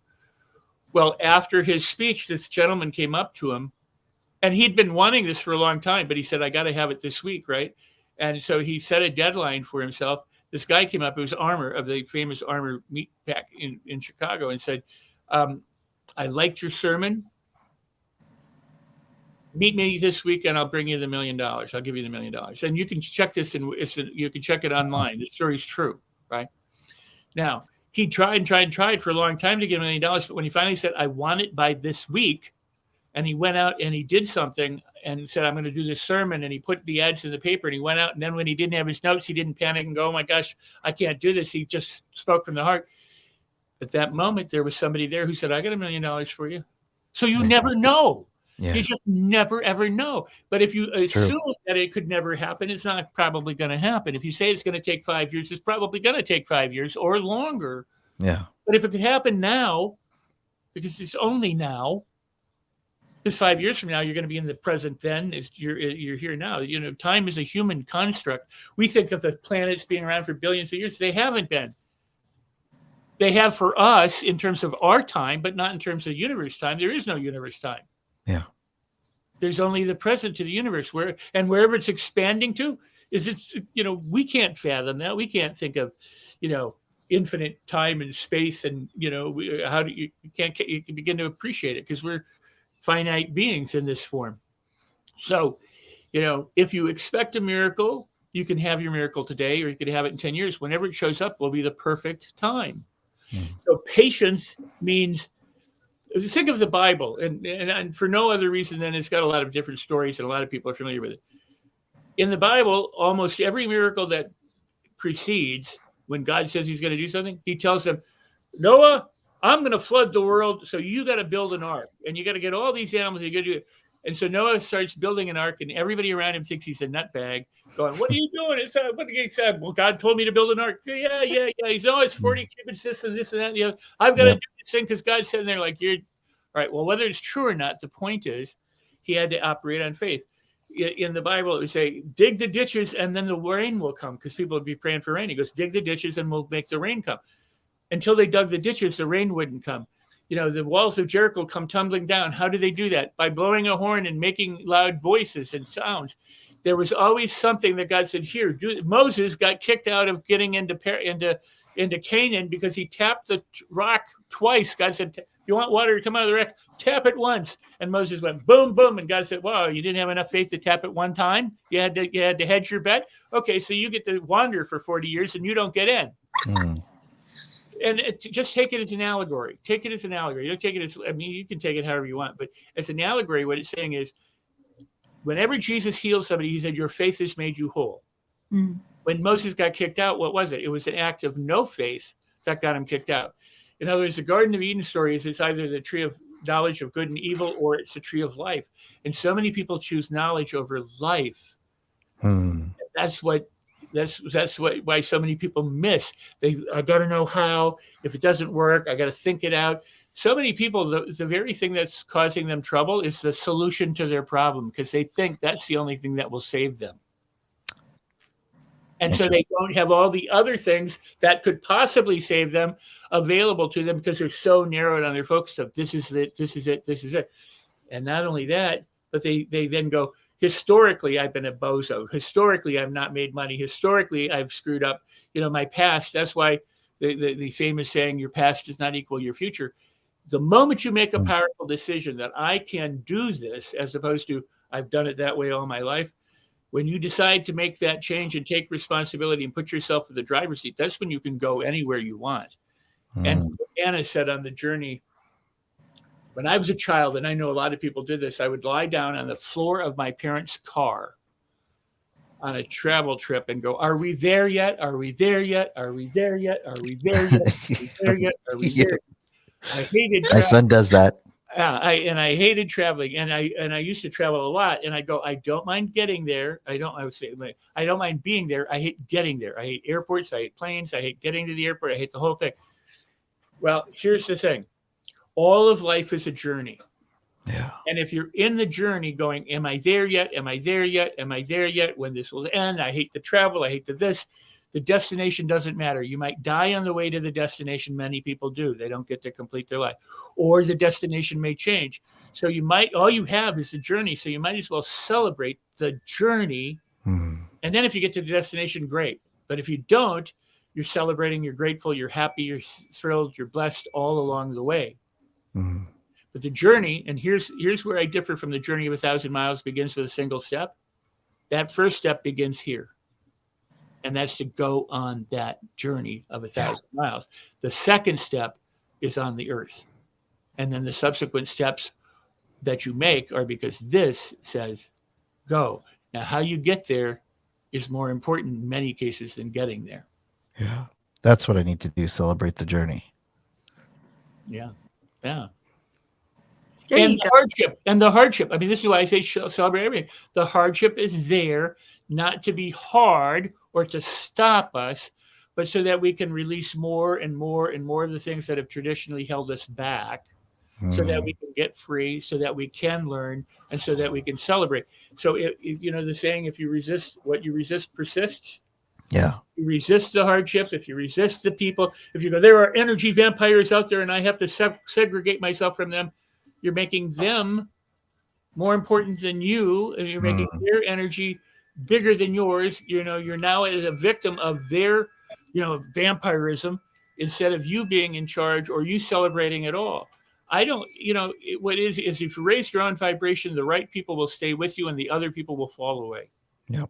Well, after his speech, this gentleman came up to him, and he'd been wanting this for a long time, but he said, I got to have it this week, right? And so he set a deadline for himself. This guy came up, it was Armour of the famous Armour meat pack in Chicago, and said, I liked your sermon. Meet me this week and I'll bring you the $1 million. I'll give you the $1 million. And you can check this and you can check it online. The story's true, right? Now, he tried for a long time to get $1 million, but when he finally said, I want it by this week, and he went out and he did something and said, I'm going to do this sermon, and he put the ads in the paper, and he went out, and then when he didn't have his notes, he didn't panic and go, oh my gosh, I can't do this. He just spoke from the heart. At that moment, there was somebody there who said, I got $1 million for you. So you never know. Yeah. You just never, ever know. But if you assume that it could never happen, it's not probably going to happen. If you say it's going to take 5 years, it's probably going to take 5 years or longer. Yeah. But if it could happen now, because it's only now, because 5 years from now, you're going to be in the present then. You're here now. Time is a human construct. We think of the planets being around for billions of years. They haven't been. They have for us in terms of our time, but not in terms of universe time. There is no universe time. Yeah. There's only the present to the universe, wherever it's expanding to we can't fathom that. We can't think of, infinite time and space, and how do you can begin to appreciate it, because we're finite beings in this form. So, if you expect a miracle, you can have your miracle today, or you could have it in 10 years. Whenever it shows up will be the perfect time. So patience means, think of the Bible, and for no other reason than it's got a lot of different stories and a lot of people are familiar with it. In the Bible, almost every miracle that precedes, when God says he's going to do something, he tells them, Noah, I'm going to flood the world, so you got to build an ark, and you got to get all these animals, and you got to do it. And so Noah starts building an ark, and everybody around him thinks he's a nutbag, going, what are you doing? What did he say? Well, God told me to build an ark. Yeah. He's always 40 cubits, this and that and the other. I've got to do this thing because God's sitting there like, you're all right. Well, whether it's true or not, the point is he had to operate on faith. In the Bible, it would say, dig the ditches and then the rain will come, because people would be praying for rain. He goes, dig the ditches and we'll make the rain come. Until they dug the ditches, the rain wouldn't come. the walls of Jericho come tumbling down. How do they do that? By blowing a horn and making loud voices and sounds. There was always something that God said, here, do it. Moses got kicked out of getting into Canaan because he tapped the rock twice. God said, if you want water to come out of the rock, tap it once. And Moses went boom, boom. And God said, wow, you didn't have enough faith to tap it one time? You had to hedge your bet? Okay, so you get to wander for 40 years and you don't get in. And just take it as an allegory. Take it as an allegory. You don't take it as, you can take it however you want, but as an allegory, what it's saying is, whenever Jesus healed somebody, he said, your faith has made you whole. When Moses got kicked out, what was it? It was an act of no faith that got him kicked out. In other words, the Garden of Eden story is it's either the tree of knowledge of good and evil or it's the tree of life. And so many people choose knowledge over life. That's why so many people miss. I got to know how. If it doesn't work, I got to think it out. So many people, the very thing that's causing them trouble is the solution to their problem, because they think that's the only thing that will save them. And so they don't have all the other things that could possibly save them available to them because they're so narrowed on their focus of this is it, this is it, this is it. And not only that, but they then go, historically, I've been a bozo. Historically, I've not made money. Historically, I've screwed up, my past. That's why the famous saying, your past does not equal your future. The moment you make a powerful decision that I can do this, as opposed to I've done it that way all my life, when you decide to make that change and take responsibility and put yourself in the driver's seat, that's when you can go anywhere you want. And Anna said on the journey, when I was a child, and I know a lot of people did this, I would lie down on the floor of my parents' car on a travel trip and go, are we there yet? Are we there yet? Are we there yet? Are we there yet? Are we there yet? Are we there? I hated my son does that. I hated traveling, and I used to travel a lot. And I go, I don't mind getting there. I don't mind being there. I hate getting there. I hate airports. I hate planes. I hate getting to the airport. I hate the whole thing. Well, here's the thing: all of life is a journey. Yeah. And if you're in the journey, going, am I there yet? Am I there yet? Am I there yet? When this will end? I hate the travel. I hate this. The destination doesn't matter. You might die on the way to the destination. Many people do. They don't get to complete their life. Or the destination may change. So all you have is the journey. So you might as well celebrate the journey. And then if you get to the destination, great. But if you don't, you're celebrating, you're grateful, you're happy, you're thrilled, you're blessed all along the way. But the journey, and here's where I differ from the journey of 1,000 miles, begins with a single step. That first step begins here. And that's to go on that journey of 1,000 miles. The second step is on the earth. And then the subsequent steps that you make are because this says go. Now, how you get there is more important in many cases than getting there. Yeah. That's what I need to do. Celebrate the journey. Yeah. Yeah. And the hardship. I mean, this is why I say celebrate everything. The hardship is there not to be hard or to stop us, but so that we can release more and more and more of the things that have traditionally held us back, so that we can get free, so that we can learn, and so that we can celebrate. So, the saying, if you resist what you resist persists. Yeah. You resist the hardship. If you resist the people, if you go, there are energy vampires out there and I have to segregate myself from them, you're making them more important than you, and you're making their energy bigger than yours. You're now as a victim of their, vampirism, instead of you being in charge or you celebrating it all. I don't, what is if you raise your own vibration, the right people will stay with you and the other people will fall away. Yep.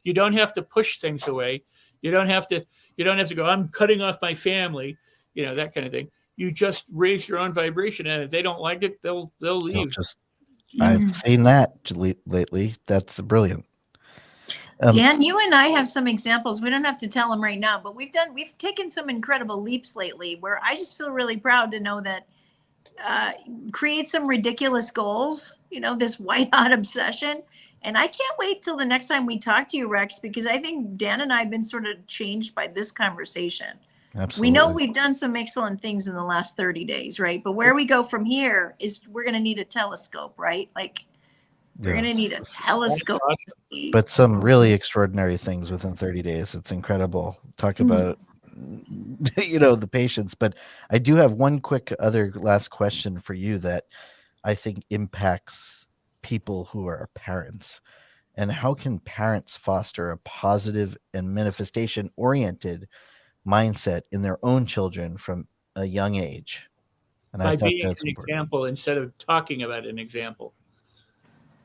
You don't have to push things away. You don't have to go, I'm cutting off my family, that kind of thing. You just raise your own vibration, and if they don't like it, they'll leave. I've seen that lately. That's brilliant. Dan, you and I have some examples. We don't have to tell them right now, but we've taken some incredible leaps lately where I just feel really proud to know that create some ridiculous goals, this white hot obsession. And I can't wait till the next time we talk to you, Rex, because I think Dan and I have been sort of changed by this conversation. Absolutely. We know we've done some excellent things in the last 30 days, right? But where we go from here is we're going to need a telescope, right? We're going to need a telescope. But some really extraordinary things within 30 days. It's incredible. Talk about the patience. But I do have one quick other last question for you that I think impacts people who are parents. And how can parents foster a positive and manifestation oriented mindset in their own children from a young age? And I By thought being that's an important. example instead of talking about an example.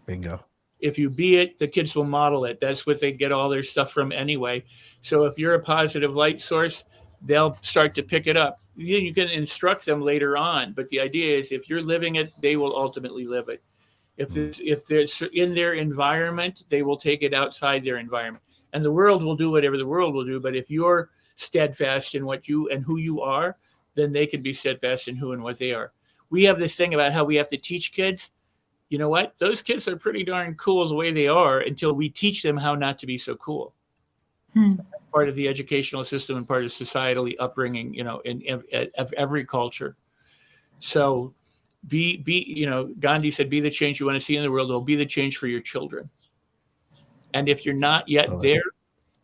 Bingo. If you be it, the kids will model it. That's what they get all their stuff from anyway. So if you're a positive light source, they'll start to pick it up. You can instruct them later on, but the idea is if you're living it, they will ultimately live it. If there's in their environment, they will take it outside their environment. And the world will do whatever the world will do. But if you're steadfast in what you and who you are, then they can be steadfast in who and what they are. We have this thing about how we have to teach kids. You know what? Those kids are pretty darn cool the way they are until we teach them how not to be so cool. Part of the educational system and part of societally upbringing, of every culture. So Gandhi said, be the change you want to see in the world. Well, be the change for your children. And if you're not yet there,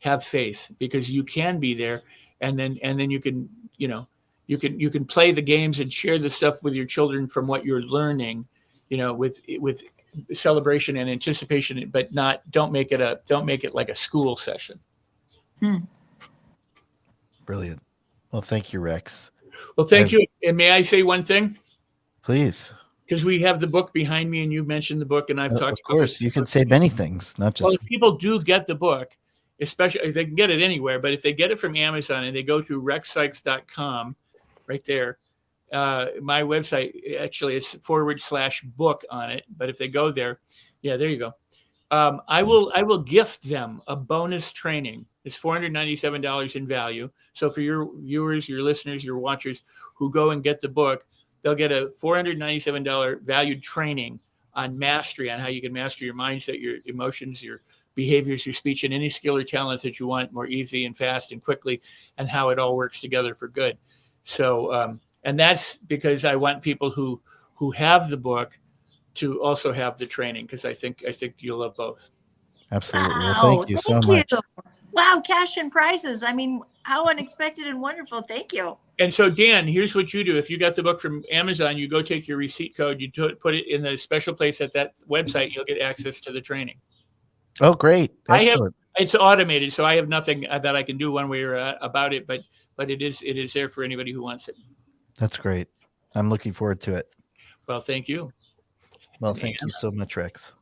have faith, because you can be there. And then you can, you can play the games and share the stuff with your children from what you're learning, with celebration and anticipation, but don't make it like a school session. Brilliant. Well, thank you, Rex. Well, thank you. And may I say one thing? Please. Because we have the book behind me and you mentioned the book and I've talked Of course, you can say many things, not just. Well, if people do get the book, especially if they can get it anywhere, but if they get it from Amazon and they go to rexsikes.com right there, my website actually is /book on it. But if they go there, there you go. I will gift them a bonus training. It's $497 in value. So for your viewers, your listeners, your watchers who go and get the book, they'll get a $497 valued training on mastery, on how you can master your mindset, your emotions, your behaviors, your speech, and any skill or talents that you want more easy and fast and quickly, and how it all works together for good. So, and that's because I want people who have the book to also have the training, because I think you'll love both. Absolutely. Well, thank you so much. Wow, cash and prizes. I mean, how unexpected and wonderful. Thank you. And so, Dan, here's what you do. If you got the book from Amazon, you go take your receipt code, you put it in the special place at that website, you'll get access to the training. Oh, great. Excellent. It's automated, so I have nothing that I can do one way or about it, but it is there for anybody who wants it. That's great. I'm looking forward to it. Well, thank you. Well, thank you so much, Rex.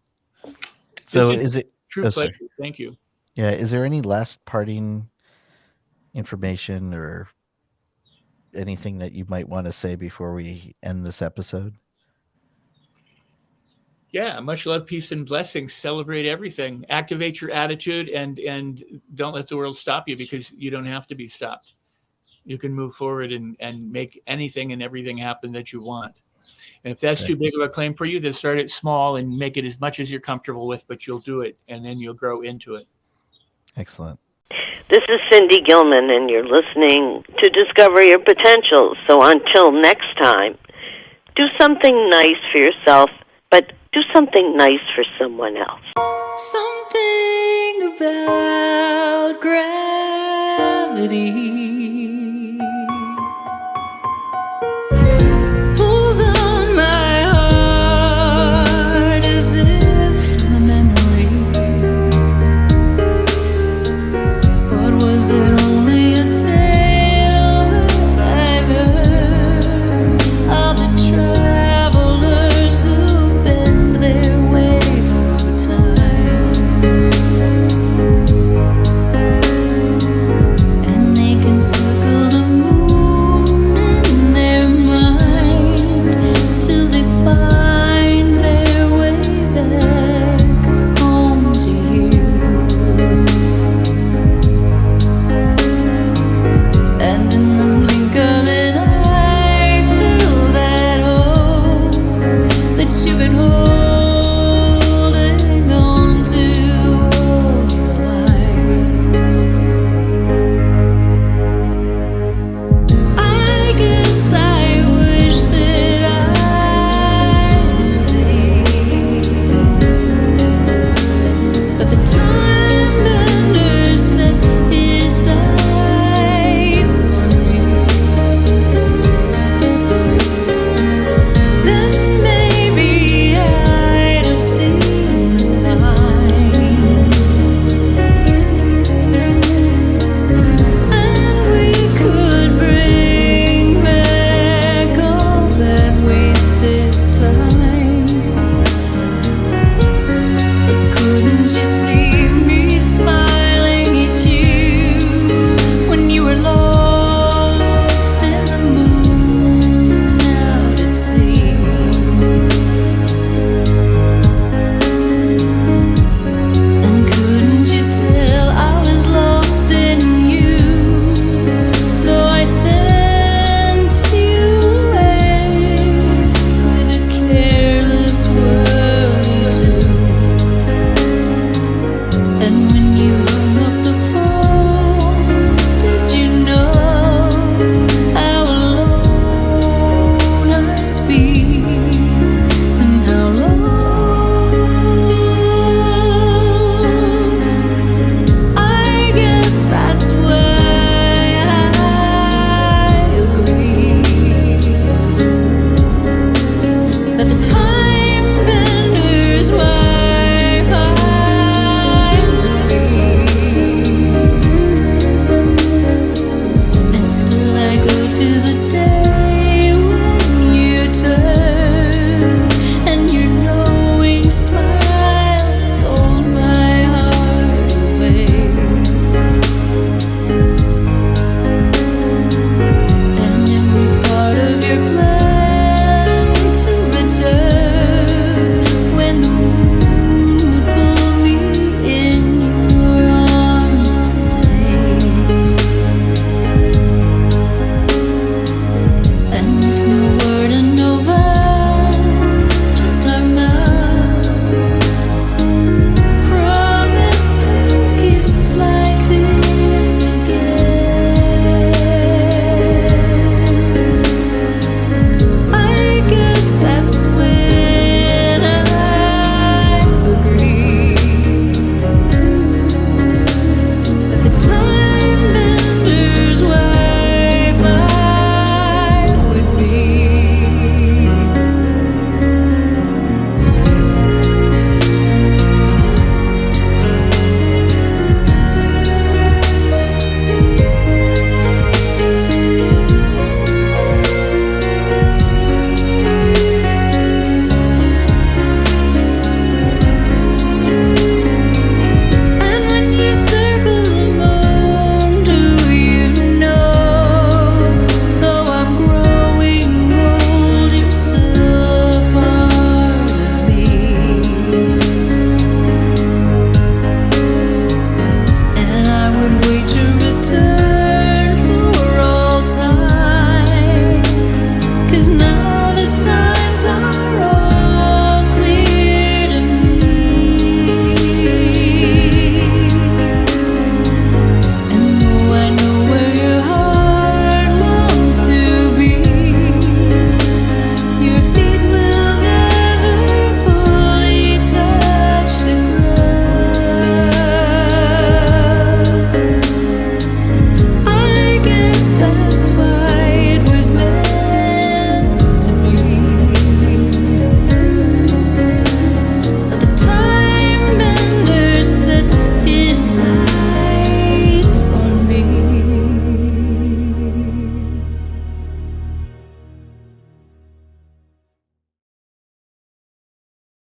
So is it true pleasure? Thank you. Yeah. Is there any last parting information or anything that you might want to say before we end this episode? Yeah, much love, peace, and blessings. Celebrate everything. Activate your attitude, and don't let the world stop you, because you don't have to be stopped. You can move forward and make anything and everything happen that you want. And if that's too big of a claim for you, then start it small and make it as much as you're comfortable with, but you'll do it, and then you'll grow into it. Excellent. This is Cindy Gilman, and you're listening to Discover Your Potential. So until next time, do something nice for yourself, but do something nice for someone else. Something about gravity